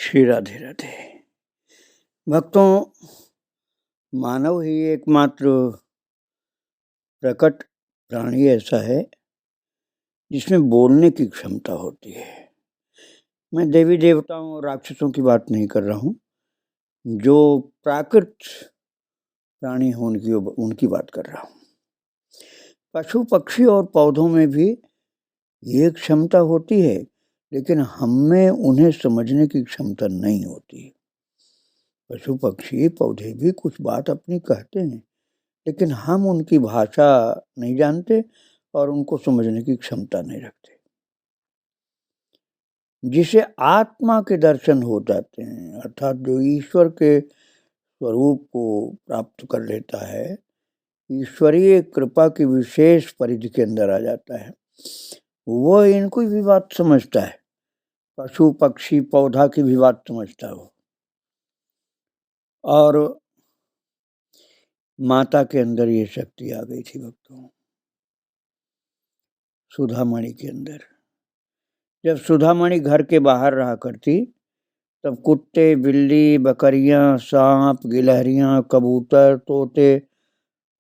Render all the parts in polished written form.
श्री राधे राधे। भक्तों, मानव ही एकमात्र प्रकट प्राणी ऐसा है जिसमें बोलने की क्षमता होती है। मैं देवी देवताओं और राक्षसों की बात नहीं कर रहा हूँ, जो प्राकृत प्राणी हो उनकी बात कर रहा हूँ। पशु पक्षी और पौधों में भी ये क्षमता होती है, लेकिन हमें उन्हें समझने की क्षमता नहीं होती। पशु पक्षी पौधे भी कुछ बात अपनी कहते हैं, लेकिन हम उनकी भाषा नहीं जानते और उनको समझने की क्षमता नहीं रखते। जिसे आत्मा के दर्शन हो जाते हैं, अर्थात जो ईश्वर के स्वरूप को प्राप्त कर लेता है, ईश्वरीय कृपा की विशेष परिधि के अंदर आ जाता है, वो इनको भी बात समझता है। पशु पक्षी पौधा की भी बात समझता है। और माता के अंदर ये शक्ति आ गई थी भक्तों, सुधामणि के अंदर। जब सुधामणि घर के बाहर रहा करती, तब कुत्ते, बिल्ली, बकरियां, सांप, गिलहरियां, कबूतर, तोते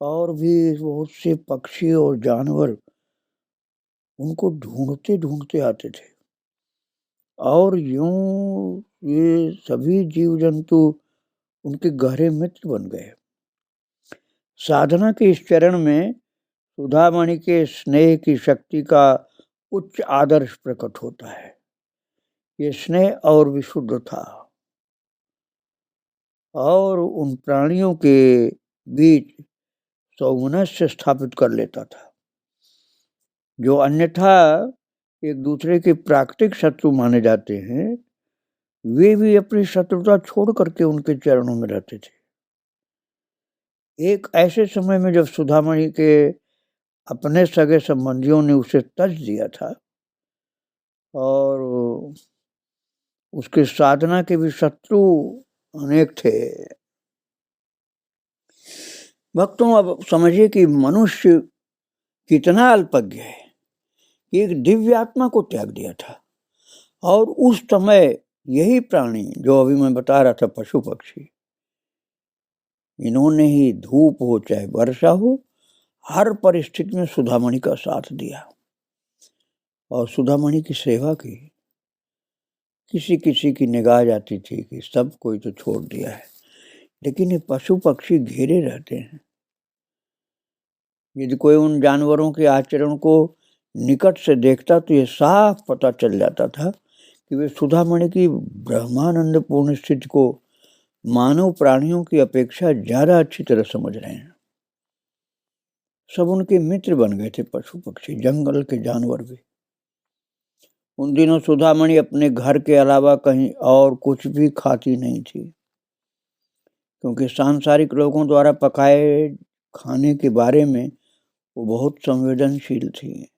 और भी बहुत से पक्षी और जानवर उनको ढूंढते ढूंढते आते थे। और यूं ये सभी जीव जंतु उनके गहरे मित्र बन गए। साधना के इस चरण में सुधामणि के स्नेह की शक्ति का उच्च आदर्श प्रकट होता है। ये स्नेह और विशुद्ध था और उन प्राणियों के बीच सौमनस्य स्थापित कर लेता था, जो अन्यथा एक दूसरे के प्राकृतिक शत्रु माने जाते हैं। वे भी अपनी शत्रुता छोड़ करके उनके चरणों में रहते थे। एक ऐसे समय में जब सुधामणि के अपने सगे संबंधियों ने उसे तज दिया था और उसके साधना के भी शत्रु अनेक थे। भक्तों, अब समझिए कि मनुष्य कितना अल्पज्ञ है कि एक दिव्य आत्मा को त्याग दिया था। और उस समय यही प्राणी जो अभी मैं बता रहा था, पशु पक्षी, इन्होंने ही धूप हो चाहे वर्षा हो, हर परिस्थिति में सुधामणि का साथ दिया और सुधामणि की सेवा की। किसी किसी की निगाह जाती थी कि सब कोई तो छोड़ दिया है, लेकिन ये पशु पक्षी घेरे रहते हैं। यदि कोई उन जानवरों के आचरण को निकट से देखता तो ये साफ पता चल जाता था कि वे सुधामणि की ब्रह्मानंद पूर्ण स्थिति को मानव प्राणियों की अपेक्षा ज्यादा अच्छी तरह समझ रहे हैं। सब उनके मित्र बन गए थे, पशु पक्षी, जंगल के जानवर भी। उन दिनों सुधामणि अपने घर के अलावा कहीं और कुछ भी खाती नहीं थी, क्योंकि सांसारिक लोगों द्वारा पकाए खाने के बारे में वो बहुत संवेदनशील थी।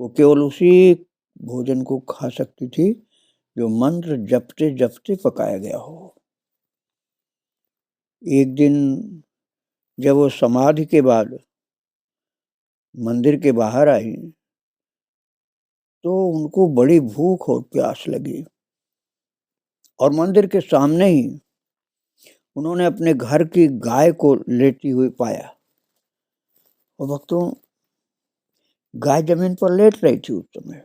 वो केवल उसी भोजन को खा सकती थी जो मंत्र जपते जपते पकाया गया हो। एक दिन जब वो समाधि के बाद मंदिर के बाहर आई तो उनको बड़ी भूख और प्यास लगी और मंदिर के सामने ही उन्होंने अपने घर की गाय को लेटी हुई पाया। और भक्तों, गाय जमीन पर लेट रही थी उस समय।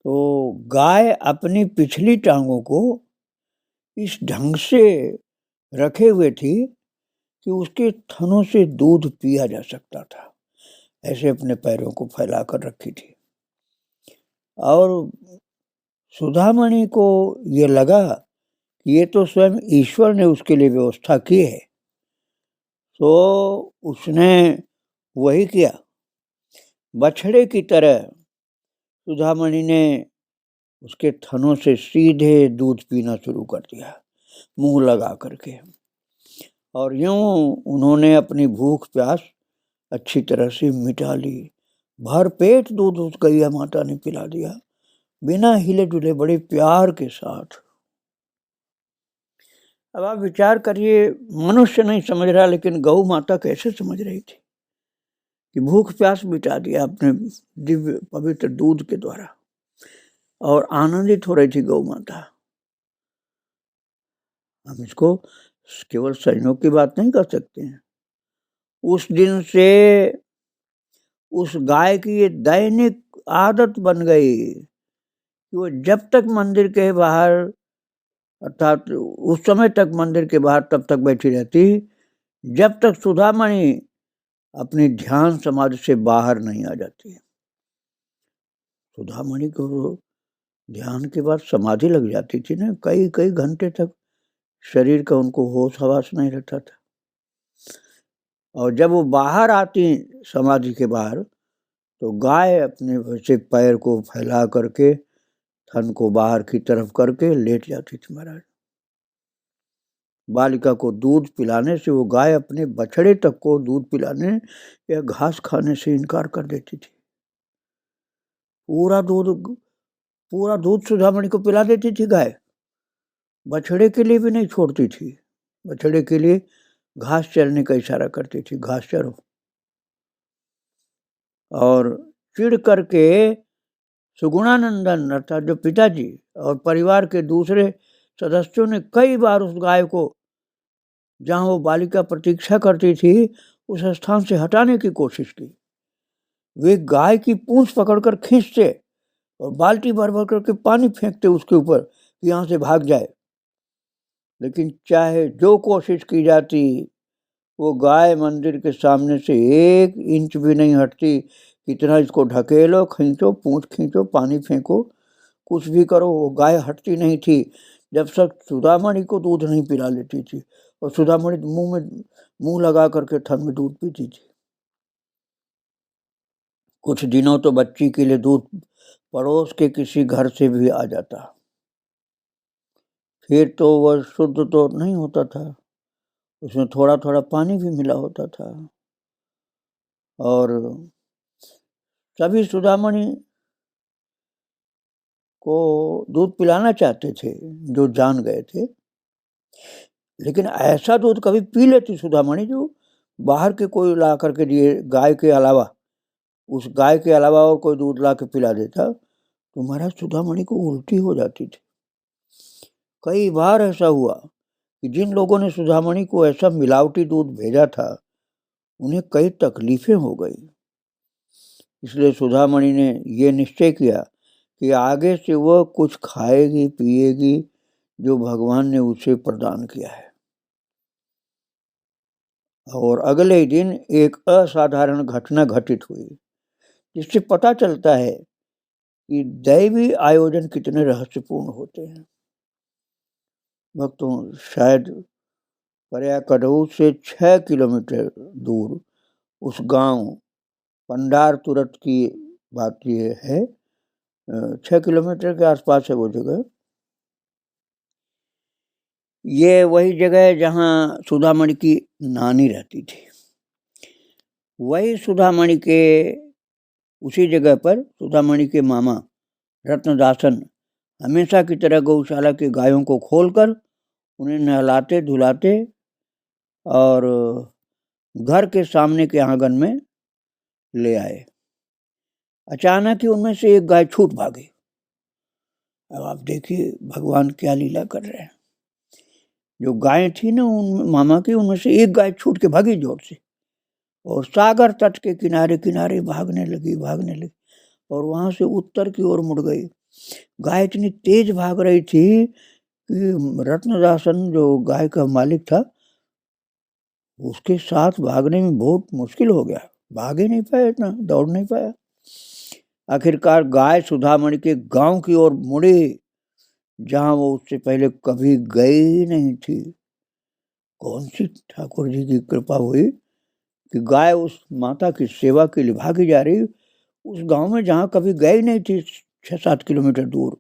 तो गाय अपनी पिछली टांगों को इस ढंग से रखे हुए थी कि उसके थनों से दूध पिया जा सकता था। ऐसे अपने पैरों को फैलाकर रखी थी। और सुधामणि को ये लगा कि ये तो स्वयं ईश्वर ने उसके लिए व्यवस्था की है, तो उसने वही किया। बछड़े की तरह सुधामणि ने उसके थनों से सीधे दूध पीना शुरू कर दिया, मुंह लगा करके। और यूं उन्होंने अपनी भूख प्यास अच्छी तरह से मिटा ली। भर पेट दूध उस गैया माता ने पिला दिया, बिना हिले डुले, बड़े प्यार के साथ। अब आप विचार करिए, मनुष्य नहीं समझ रहा, लेकिन गौ माता कैसे समझ रही थी कि भूख प्यास मिटा दिया अपने दिव्य पवित्र दूध के द्वारा। और आनंदित हो रही थी गौ माता। हम इसको केवल संयोग की बात नहीं कर सकते हैं। उस दिन से उस गाय की ये दैनिक आदत बन गई कि वो जब तक मंदिर के बाहर, अर्थात उस समय तक मंदिर के बाहर तब तक बैठी रहती जब तक सुधामणि अपनी ध्यान समाधि से बाहर नहीं आ जाती। सुधामणि को ध्यान के बाद समाधि लग जाती थी ना, कई कई घंटे तक शरीर का उनको होश हवास नहीं रहता था। और जब वो बाहर आती समाधि के बाहर, तो गाय अपने वैसे पैर को फैला करके थन को बाहर की तरफ करके लेट जाती थी महाराज। बालिका को दूध पिलाने से वो गाय अपने बछड़े तक को दूध पिलाने या घास खाने से इनकार कर देती थी। पूरा दूध सुधामणि को पिला देती थी गाय, बछड़े के लिए भी नहीं छोड़ती थी। बछड़े के लिए घास चरने का इशारा करती थी, घास चरो। और चिढ़ करके सुगुणानंदन अर्थात जो पिताजी और परिवार के दूसरे सदस्यों ने कई बार उस गाय को जहां वो बालिका प्रतीक्षा करती थी उस स्थान से हटाने की कोशिश की। वे गाय की पूंछ पकड़कर खींचते और बाल्टी भर भर करके पानी फेंकते उसके ऊपर कि यहाँ से भाग जाए। लेकिन चाहे जो कोशिश की जाती, वो गाय मंदिर के सामने से 1 इंच भी नहीं हटती। कितना इसको ढकेलो, खींचो, पूंछ खींचो, पानी फेंको, कुछ भी करो, वो गाय हटती नहीं थी जब तक सुधामणि को दूध नहीं पिला लेती थी। और सुधामणि मुंह लगा करके थन में दूध पीती थी। कुछ दिनों तो बच्ची के लिए दूध पड़ोस के किसी घर से भी आ जाता, फिर तो वह शुद्ध तो नहीं होता था, उसमें थोड़ा थोड़ा पानी भी मिला होता था। और सभी सुधामणि को दूध पिलाना चाहते थे जो जान गए थे, लेकिन ऐसा दूध कभी पी लेती सुधामणि जो बाहर के कोई ला करके दिए गाय के अलावा, उस गाय के अलावा और कोई दूध ला के पिला देता तो महाराज सुधामणि को उल्टी हो जाती थी। कई बार ऐसा हुआ कि जिन लोगों ने सुधामणि को ऐसा मिलावटी दूध भेजा था उन्हें कई तकलीफें हो गई। इसलिए सुधामणि ने ये निश्चय किया कि आगे से वह कुछ खाएगी पिएगी जो भगवान ने उसे प्रदान किया है। और अगले ही दिन एक असाधारण घटना घटित हुई जिससे पता चलता है कि दैवी आयोजन कितने रहस्यपूर्ण होते हैं। भक्तों, शायद पर्याकडऊ से 6 किलोमीटर दूर उस गांव पंडार तुरत की बात ये है, 6 किलोमीटर के आसपास है वो जगह। ये वही जगह है जहाँ सुधामणि की नानी रहती थी। वही सुधामणि के उसी जगह पर सुधामणि के मामा रत्नदासन हमेशा की तरह गौशाला की गायों को खोलकर उन्हें नहलाते धुलाते और घर के सामने के आंगन में ले आए। अचानक ही उनमें से एक गाय छूट भागी। अब आप देखिए भगवान क्या लीला कर रहे हैं। जो गाय थी ना उन मामा की, उनमें से एक गाय छूट के भागी जोर से और सागर तट के किनारे किनारे भागने लगी और वहां से उत्तर की ओर मुड़ गई। गाय इतनी तेज भाग रही थी कि रत्नदासन जो गाय का मालिक था उसके साथ भागने में बहुत मुश्किल हो गया, भाग ही नहीं पाया, इतना दौड़ नहीं पाया। आखिरकार गाय सुधामणि के गांव की ओर मुड़ी जहां वो उससे पहले कभी गई नहीं थी। कौन सी ठाकुर जी की कृपा हुई कि गाय उस माता की सेवा के लिए भागी जा रही उस गांव में जहां कभी गई नहीं थी 6-7 किलोमीटर दूर,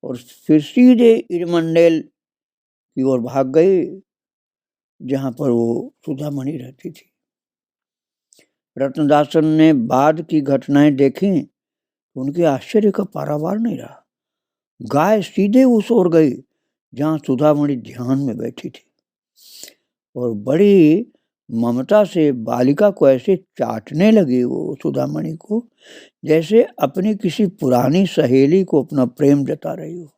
और फिर सीधे इरमंडेल की ओर भाग गई जहां पर वो सुधामणि रहती थी। रत्नदासन ने बाद की घटनाएं देखी, उनके आश्चर्य का पारावार नहीं रहा। गाय सीधे उस ओर गई जहां सुधामणि ध्यान में बैठी थी और बड़ी ममता से बालिका को ऐसे चाटने लगी वो सुधामणि को, जैसे अपनी किसी पुरानी सहेली को अपना प्रेम जता रही हो।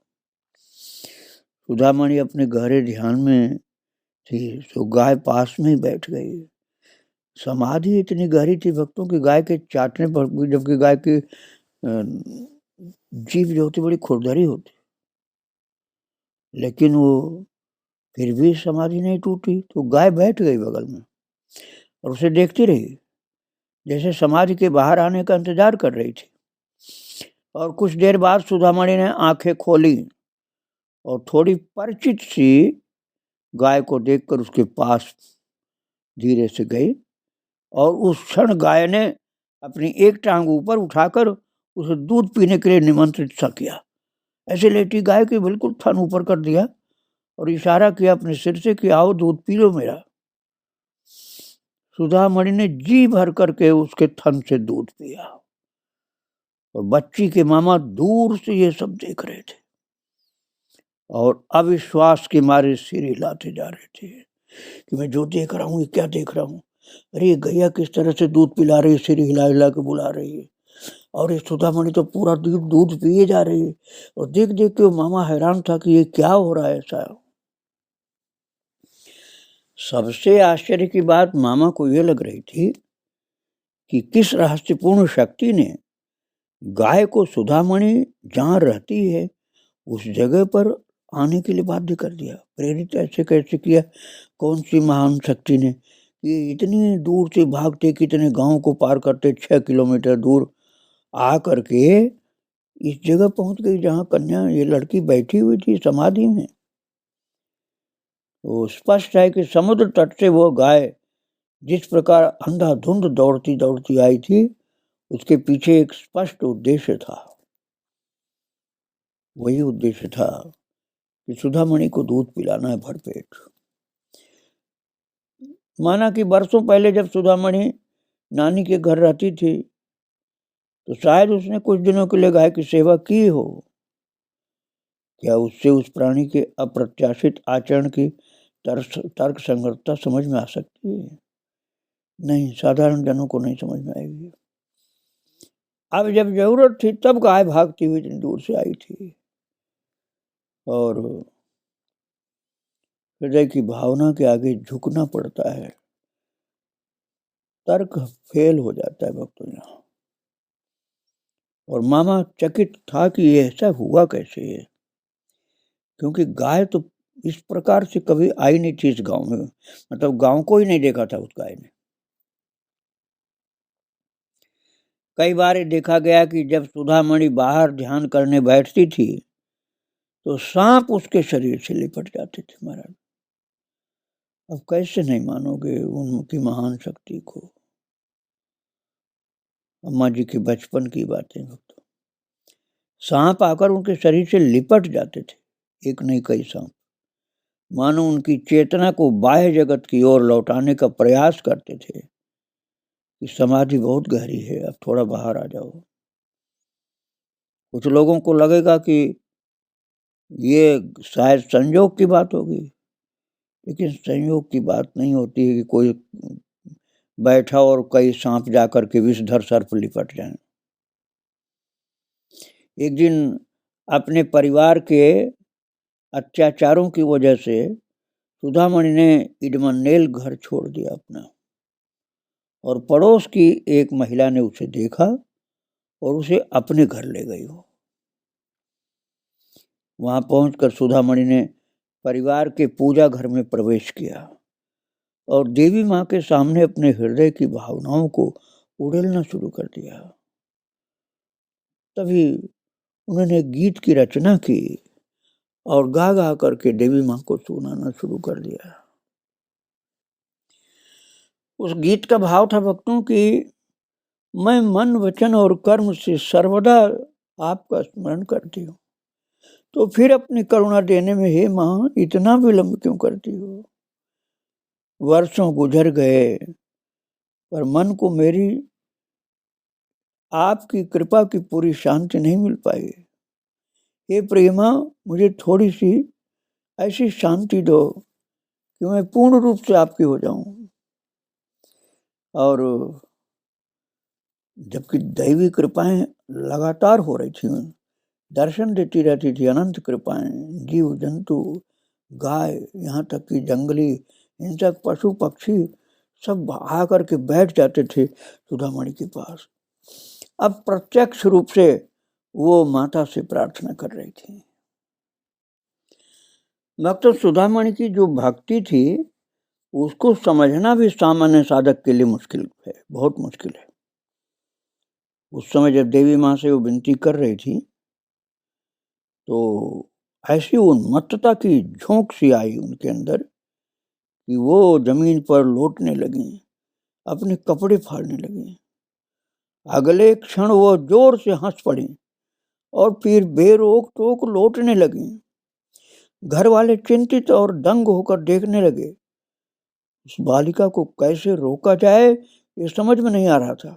सुधामणि अपने गहरे ध्यान में थी, तो गाय पास में ही बैठ गई। समाधि इतनी गहरी थी भक्तों की, गाय के चाटने पर, जबकि गाय की जीभ जो होती बड़ी खुरदरी होती, लेकिन वो फिर भी समाधि नहीं टूटी। तो गाय बैठ गई बगल में और उसे देखती रही, जैसे समाधि के बाहर आने का इंतजार कर रही थी। और कुछ देर बाद सुधामणि ने आंखें खोली और थोड़ी परिचित सी गाय को देखकर उसके पास धीरे से गई, और उस क्षण गाय ने अपनी एक टांग ऊपर उठाकर उसे दूध पीने के लिए निमंत्रित सा किया। ऐसे लेटी गाय के बिल्कुल थन ऊपर कर दिया और इशारा किया अपने सिर से कि आओ दूध पी लो मेरा। सुधामणि ने जी भर करके उसके थन से दूध पिया और बच्ची के मामा दूर से ये सब देख रहे थे और अविश्वास के मारे सिर हिलाते जा रहे थे कि मैं जो देख रहा हूँ ये क्या देख रहा हूँ। अरे ये गैया किस तरह से दूध पिला रही है, सिर हिला हिला के बुला रही है, और ये सुधामणि तो पूरा दूध पिए जा रही है। और देख देख के मामा हैरान था कि ये क्या हो रहा है ऐसा। सबसे आश्चर्य की बात मामा को यह लग रही थी कि किस रहस्यपूर्ण शक्ति ने गाय को सुधामणि जहाँ रहती है उस जगह पर आने के लिए बाध्य कर दिया। प्रेरित ऐसे कैसे किया, कौन सी महान शक्ति ने? ये इतनी दूर से भागते, कितने गांव को पार करते, 6 किलोमीटर दूर आ करके इस जगह पहुंच गई जहां कन्या, ये लड़की बैठी हुई थी समाधि में। तो स्पष्ट है कि समुद्र तट से वो गाय जिस प्रकार अंधाधुंध दौड़ती दौड़ती आई थी, उसके पीछे एक स्पष्ट उद्देश्य था। वही उद्देश्य था कि सुधामणि को दूध पिलाना है भरपेट। माना कि बरसों पहले जब सुधामणि नानी के घर रहती थी तो शायद उसने कुछ दिनों के लिए गाय की सेवा की हो। क्या उससे उस प्राणी के अप्रत्याशित आचरण की तर्क संगतता समझ में आ सकती है? नहीं, साधारण जनों को नहीं समझ में आएगी। अब जब जरूरत थी तब गाय भागती हुई इतनी दूर से आई थी और हृदय की भावना के आगे झुकना पड़ता है, तर्क फेल हो जाता है भक्तों यहाँ। और मामा चकित था कि ये ऐसा हुआ कैसे है, क्योंकि गाय तो इस प्रकार से कभी आई नहीं थी इस गांव में, मतलब गांव को ही नहीं देखा था उस गाय ने। कई बार देखा गया कि जब सुधामणि बाहर ध्यान करने बैठती थी तो सांप उसके शरीर से लिपट जाते थे महाराज। अब कैसे नहीं मानोगे उनकी महान शक्ति को। अम्मा जी के बचपन की बातें भक्तों, सांप आकर उनके शरीर से लिपट जाते थे, एक नहीं कई सांप, मानो उनकी चेतना को बाह्य जगत की ओर लौटाने का प्रयास करते थे कि समाधि बहुत गहरी है, अब थोड़ा बाहर आ जाओ। कुछ लोगों को लगेगा कि ये शायद संयोग की बात होगी, लेकिन संयोग की बात नहीं होती है कि कोई बैठा और कई सांप जाकर के विषधर सर्प लिपट जाएं। एक दिन अपने परिवार के अत्याचारों की वजह से सुधामणि ने इडमनेल घर छोड़ दिया अपना, और पड़ोस की एक महिला ने उसे देखा और उसे अपने घर ले गई हो। वहां पहुंचकर सुधामणि ने परिवार के पूजा घर में प्रवेश किया और देवी माँ के सामने अपने हृदय की भावनाओं को उड़ेलना शुरू कर दिया। तभी उन्होंने गीत की रचना की और गा गा करके देवी माँ को सुनाना शुरू कर दिया। उस गीत का भाव था भक्तों कि मैं मन वचन और कर्म से सर्वदा आपका स्मरण करती हूँ, तो फिर अपनी करुणा देने में हे माँ इतना विलंब क्यों करती हो। वर्षों गुजर गए पर मन को मेरी आपकी कृपा की पूरी शांति नहीं मिल पाई। हे प्रेमा, मुझे थोड़ी सी ऐसी शांति दो कि मैं पूर्ण रूप से आपकी हो जाऊं। और जबकि दैवी कृपाएं लगातार हो रही थी, दर्शन देती रहती थी अनंत कृपाएं, जीव जंतु, गाय, यहाँ तक कि जंगली हिंसक पशु पक्षी सब आकर के बैठ जाते थे सुधामणि के पास। अब प्रत्यक्ष रूप से वो माता से प्रार्थना कर रही थी। भक्त सुधामणि की जो भक्ति थी उसको समझना भी सामान्य साधक के लिए मुश्किल है, बहुत मुश्किल है। उस समय जब देवी माँ से वो विनती कर रही थी तो ऐसी उन्मत्तता की झोंक सी आई उनके अंदर कि वो जमीन पर लौटने लगी, अपने कपड़े फाड़ने लगी। अगले क्षण वो जोर से हंस पड़ी और फिर बेरोक टोक लौटने लगी। घर वाले चिंतित और दंग होकर देखने लगे। उस बालिका को कैसे रोका जाए ये समझ में नहीं आ रहा था।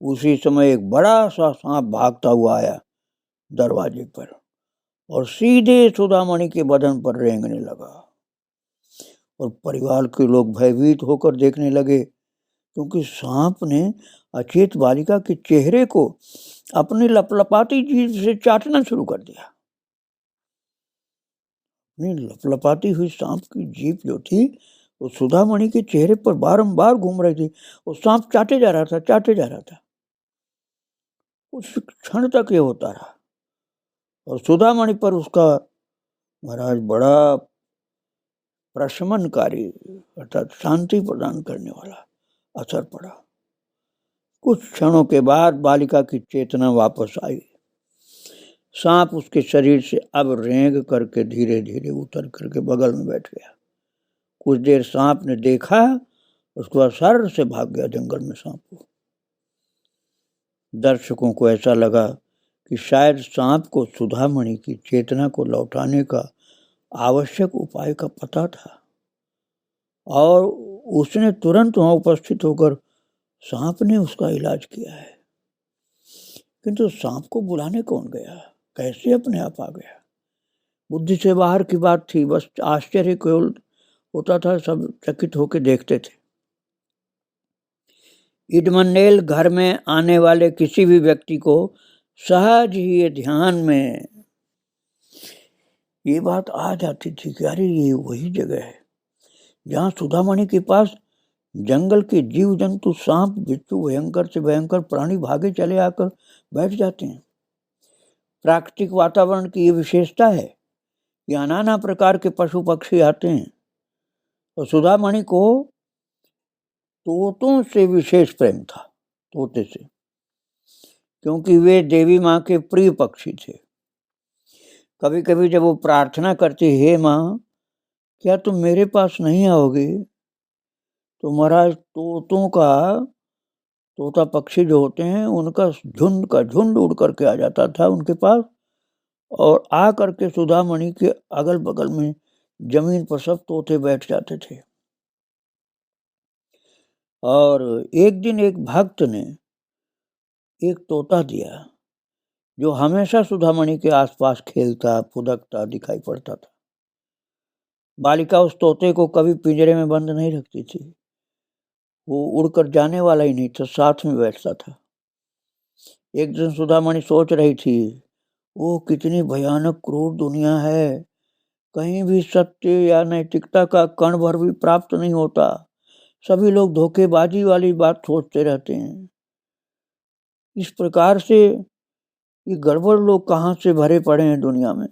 उसी समय एक बड़ा सा सांप भागता हुआ आया दरवाजे पर और सीधे सुधामणि के बदन पर रेंगने लगा और परिवार के लोग भयभीत होकर देखने लगे, क्योंकि सांप ने अचेत बालिका के चेहरे को अपनी लपलपाती जीभ से चाटना शुरू कर दिया। अपनी लपलपाती हुई सांप की जीभ जो थी वो सुधामणि के चेहरे पर बारंबार घूम रही थी। वो सांप चाटे जा रहा था। उस क्षण तक ये होता रहा और सुधामणि पर उसका महाराज बड़ा प्रशमनकारी अर्थात शांति प्रदान करने वाला असर पड़ा। कुछ क्षणों के बाद बालिका की चेतना वापस आई। सांप उसके शरीर से अब रेंग करके धीरे धीरे उतर करके बगल में बैठ गया। कुछ देर सांप ने देखा, उसके बाद सर से भाग गया जंगल में सांप को। दर्शकों को ऐसा लगा कि शायद सांप को सुधामणि की चेतना को लौटाने का आवश्यक उपाय का पता था और उसने तुरंत वहां उपस्थित होकर सांप ने उसका इलाज किया है। किंतु सांप को बुलाने कौन गया, कैसे अपने आप आ गया? बुद्धि से बाहर की बात थी। बस आश्चर्य केवल होता था, सब चकित होकर देखते थे। इडमंडेल घर में आने वाले किसी भी व्यक्ति को सहज ही ये ध्यान में ये बात आ जाती थी कि अरे ये वही जगह है जहाँ सुधामणि के पास जंगल के जीव जंतु, सांप, बिच्छू, भयंकर से भयंकर प्राणी भागे चले आकर बैठ जाते हैं। प्राकृतिक वातावरण की ये विशेषता है कि नाना प्रकार के पशु पक्षी आते हैं और सुधामणि को तोतों से विशेष प्रेम था, तोते से, क्योंकि वे देवी माँ के प्रिय पक्षी थे। कभी कभी जब वो प्रार्थना करती, हे माँ क्या तुम मेरे पास नहीं आओगे, तो महाराज तोता पक्षी जो होते हैं उनका झुंड का झुंड उड़ करके आ जाता था उनके पास और आ करके सुधामणि के अगल बगल में जमीन पर सब तोते बैठ जाते थे। और एक दिन एक भक्त ने एक तोता दिया जो हमेशा सुधामणि के आसपास खेलता फुदकता दिखाई पड़ता था। बालिका उस तोते को कभी पिंजरे में बंद नहीं रखती थी। वो उड़कर जाने वाला ही नहीं था, साथ में बैठता था। एक दिन सुधामणि सोच रही थी, वो कितनी भयानक क्रूर दुनिया है, कहीं भी सत्य या नैतिकता का कण भर भी प्राप्त नहीं होता। सभी लोग धोखेबाजी वाली बात सोचते रहते हैं। इस प्रकार से ये गड़बड़ लोग कहाँ से भरे पड़े हैं दुनिया में।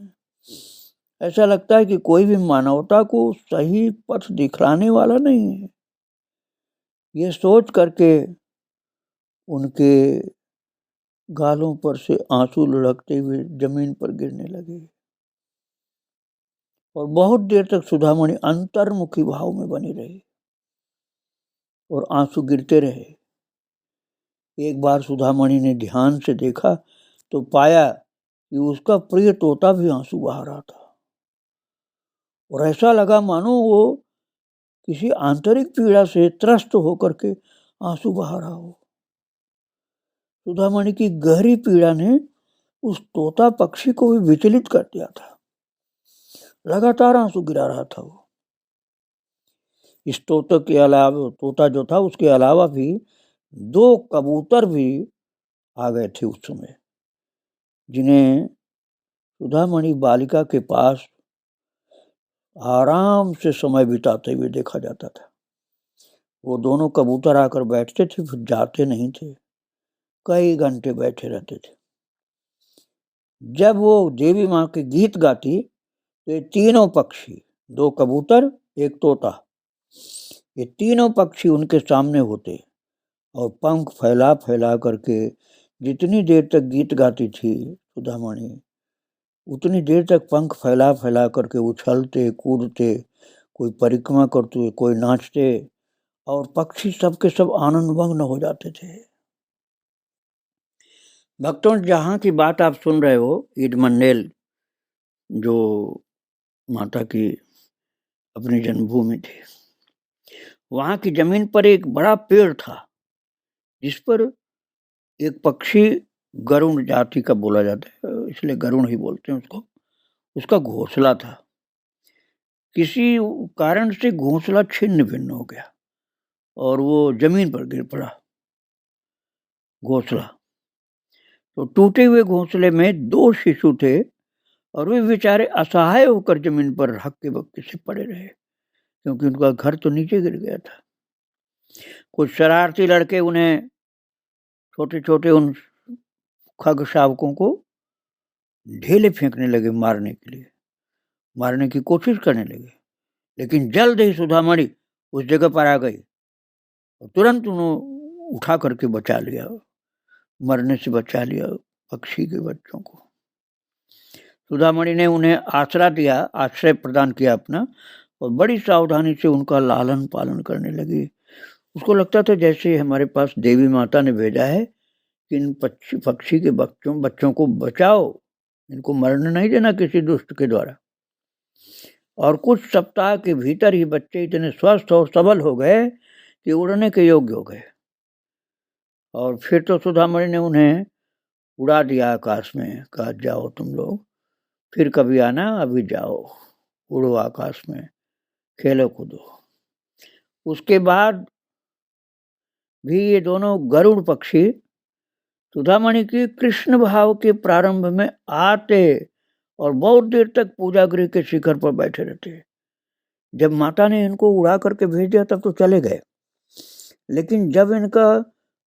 ऐसा लगता है कि कोई भी मानवता को सही पथ दिखलाने वाला नहीं है। ये सोच करके उनके गालों पर से आंसू लुढ़कते हुए जमीन पर गिरने लगे और बहुत देर तक सुधामणि अंतर्मुखी भाव में बनी रही और आंसू गिरते रहे। एक बार सुधामणि ने ध्यान से देखा तो पाया कि उसका प्रिय तोता भी आंसू बहा रहा था और ऐसा लगा मानो वो किसी आंतरिक पीड़ा से त्रस्त होकर के आंसू बहा रहा हो। सुधामणि की गहरी पीड़ा ने उस तोता पक्षी को भी विचलित कर दिया था। लगातार आंसू गिरा रहा था वो। इस तोते के अलावा, तोता जो था उसके अलावा भी 2 कबूतर भी आ गए थे उस समय, जिन्हें सुधामणि बालिका के पास आराम से समय बिताते हुए देखा जाता था। वो दोनों कबूतर आकर बैठते थे, फिर जाते नहीं थे, कई घंटे बैठे रहते थे। जब वो देवी माँ के गीत गाती तो ये तीनों पक्षी, 2 कबूतर, 1 तोता, ये तीनों पक्षी उनके सामने होते और पंख फैला फैला करके जितनी देर तक गीत गाती थी सुधामणि, उतनी देर तक पंख फैला फैला करके उछलते कूदते, कोई परिक्रमा करते, कोई नाचते, और पक्षी सब के सब आनंदमग्न हो जाते थे। भक्तों, जहाँ की बात आप सुन रहे हो, ईडमंडेल, जो माता की अपनी जन्मभूमि थी, वहाँ की जमीन पर एक बड़ा पेड़ था, जिस पर एक पक्षी, गरुड़ जाति का बोला जाता है, इसलिए गरुड़ ही बोलते हैं उसको, उसका घोंसला था। किसी कारण से घोंसला छिन्न भिन्न हो गया और वो जमीन पर गिर पड़ा घोंसला। तो टूटे हुए घोंसले में 2 शिशु थे और वे बेचारे असहाय होकर जमीन पर हक्के बक्के से पड़े रहे, क्योंकि उनका घर तो नीचे गिर गया था। कुछ शरारती लड़के उन्हें, छोटे छोटे उन खग शावकों को ढेले फेंकने लगे, मारने के लिए, मारने की कोशिश करने लगे। लेकिन जल्द ही सुधामणि उस जगह पर आ गई और तुरंत उन्होंने उठा करके बचा लिया, मरने से बचा लिया पक्षी के बच्चों को। सुधामणि ने उन्हें आसरा दिया, आश्रय प्रदान किया अपना, और बड़ी सावधानी से उनका लालन पालन करने लगी। उसको लगता था जैसे हमारे पास देवी माता ने भेजा है कि इन पक्षी के बच्चों को बचाओ, इनको मरने नहीं देना किसी दुष्ट के द्वारा। और कुछ सप्ताह के भीतर ही बच्चे इतने स्वस्थ और सबल हो गए कि उड़ने के योग्य हो गए। और फिर तो सुधामणि ने उन्हें उड़ा दिया आकाश में, कहा जाओ तुम लोग, फिर कभी आना, अभी जाओ, उड़ो आकाश में, खेलो कूदो। उसके बाद भी ये दोनों गरुड़ पक्षी सुधामणि की कृष्ण भाव के प्रारंभ में आते और बहुत देर तक पूजा गृह के शिखर पर बैठे रहते। जब माता ने इनको उड़ा करके भेज दिया तब तो चले गए, लेकिन जब इनका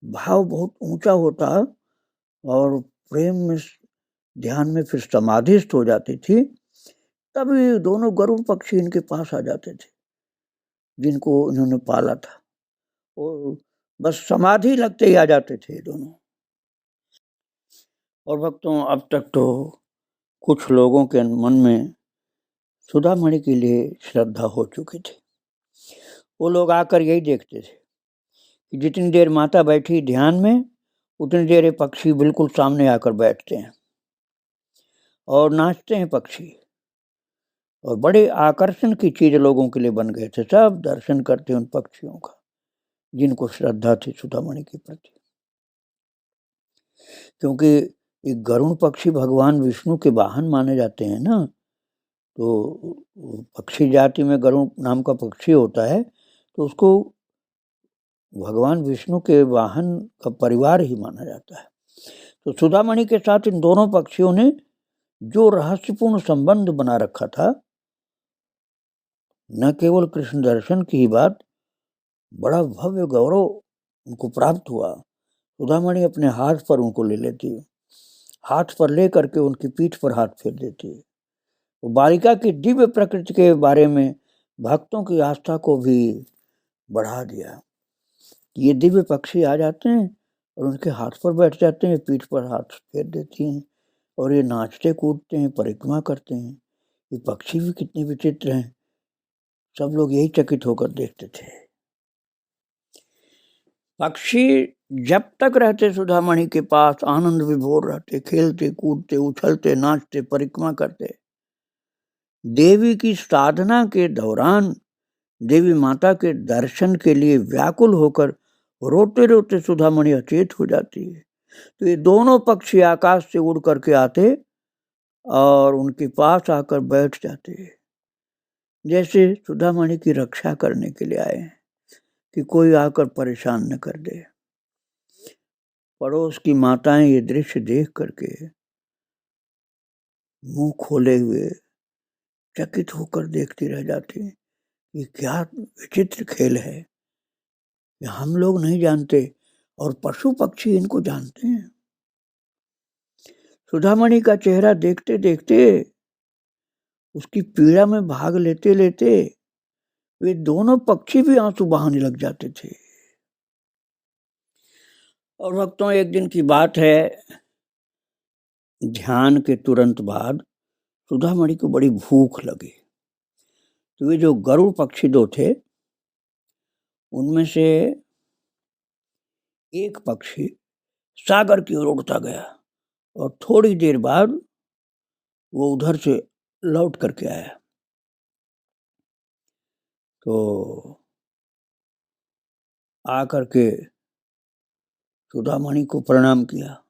भाव बहुत ऊंचा होता और प्रेम में, ध्यान में फिर समाधिस्थ हो जाती थी, तभी दोनों गरुड़ पक्षी इनके पास आ जाते थे, जिनको इन्होंने पाला था, और बस समाधि लगते ही आ जाते थे दोनों। और भक्तों, अब तक तो कुछ लोगों के मन में सुधामणि के लिए श्रद्धा हो चुकी थी। वो लोग आकर यही देखते थे कि जितनी देर माता बैठी ध्यान में, उतनी देर ये पक्षी बिल्कुल सामने आकर बैठते हैं और नाचते हैं पक्षी, और बड़े आकर्षण की चीज लोगों के लिए बन गए थे। सब दर्शन करते उन पक्षियों का, जिनको श्रद्धा थी सुधामणि के प्रति। क्योंकि एक गरुड़ पक्षी भगवान विष्णु के वाहन माने जाते हैं ना, तो पक्षी जाति में गरुड़ नाम का पक्षी होता है, तो उसको भगवान विष्णु के वाहन का परिवार ही माना जाता है। तो सुधामणि के साथ इन दोनों पक्षियों ने जो रहस्यपूर्ण संबंध बना रखा था, न केवल कृष्ण दर्शन की ही बात, बड़ा भव्य गौरव उनको प्राप्त हुआ। सुधामणि अपने हाथ पर उनको ले लेती, हाथ पर ले करके उनकी पीठ पर हाथ फेर देती। वो बालिका की दिव्य प्रकृति के बारे में भक्तों की आस्था को भी बढ़ा दिया। ये दिव्य पक्षी आ जाते हैं और उनके हाथ पर बैठ जाते हैं, पीठ पर हाथ फेर देती हैं, और ये नाचते कूदते हैं, परिक्रमा करते हैं। ये पक्षी भी कितने विचित्र हैं, सब लोग यही चकित होकर देखते थे। पक्षी जब तक रहते सुधामणि के पास, आनंद विभोर रहते, खेलते कूदते, उछलते, नाचते, परिक्रमा करते। देवी की साधना के दौरान देवी माता के दर्शन के लिए व्याकुल होकर रोते रोते सुधामणि अचेत हो जाती है। तो ये दोनों पक्षी आकाश से उड़ करके आते और उनके पास आकर बैठ जाते। जैसे सुधामणि की रक्षा करने के लिए आए हैं कि कोई आकर परेशान न कर दे। पड़ोस की माताएं ये दृश्य देख करके मुंह खोले हुए चकित होकर देखती रह जाती हैं। ये क्या विचित्र खेल है, ये हम लोग नहीं जानते और पशु पक्षी इनको जानते हैं। सुधामणि का चेहरा देखते देखते उसकी पीड़ा में भाग लेते लेते वे दोनों पक्षी भी आंसू बहाने लग जाते थे। और भक्तों, एक दिन की बात है, ध्यान के तुरंत बाद सुधामणि को बड़ी भूख लगी। तो वे जो गरुड़ पक्षी दो थे, उनमें से एक पक्षी सागर की ओर उड़ता गया और थोड़ी देर बाद वो उधर से लौट करके आया। तो आकर के सुधामणि को प्रणाम किया।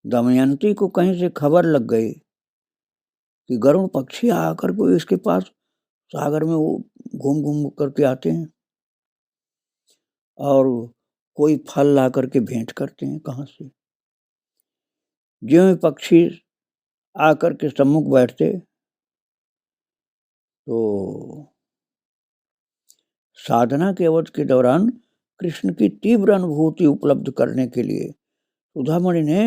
दमयंती को कहीं से खबर लग गई कि गरुड़ पक्षी आकर के इसके पास सागर में वो घूम घूम करके आते हैं और कोई फल ला करके भेंट करते हैं कहाँ से। ज्यों पक्षी आकर के सम्मुख बैठते तो साधना के अवधि के दौरान कृष्ण की तीव्र अनुभूति उपलब्ध करने के लिए सुधामणि ने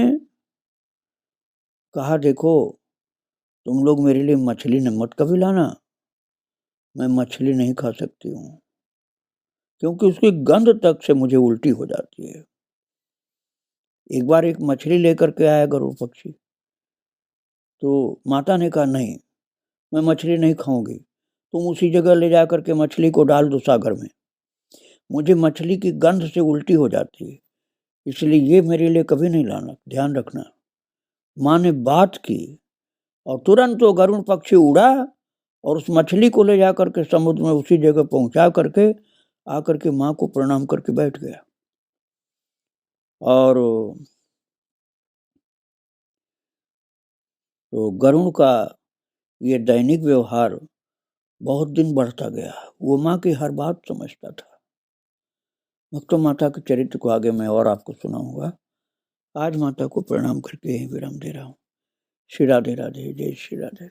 कहा, देखो तुम लोग मेरे लिए मछली न मत कभी लाना, मैं मछली नहीं खा सकती हूँ क्योंकि उसकी गंध तक से मुझे उल्टी हो जाती है। एक बार एक मछली लेकर के आया गरुड़ पक्षी, तो माता ने कहा, नहीं मैं मछली नहीं खाऊंगी, तुम उसी जगह ले जा करके मछली को डाल दो सागर में, मुझे मछली की गंध से उल्टी हो जाती है, इसलिए ये मेरे लिए कभी नहीं लाना, ध्यान रखना। माँ ने बात की और तुरंत वो गरुड़ पक्षी उड़ा और उस मछली को ले जा करके समुद्र में उसी जगह पहुंचा करके आकर के माँ को प्रणाम करके बैठ गया। और तो गरुड़ का ये दैनिक व्यवहार बहुत दिन बढ़ता गया। वो माँ की हर बात समझता था। भक्तों, माता के चरित्र को आगे मैं और आपको सुनाऊंगा। आज माता को प्रणाम करके यहीं विराम दे रहा हूँ। श्री राधे राधे, जय श्री राधे।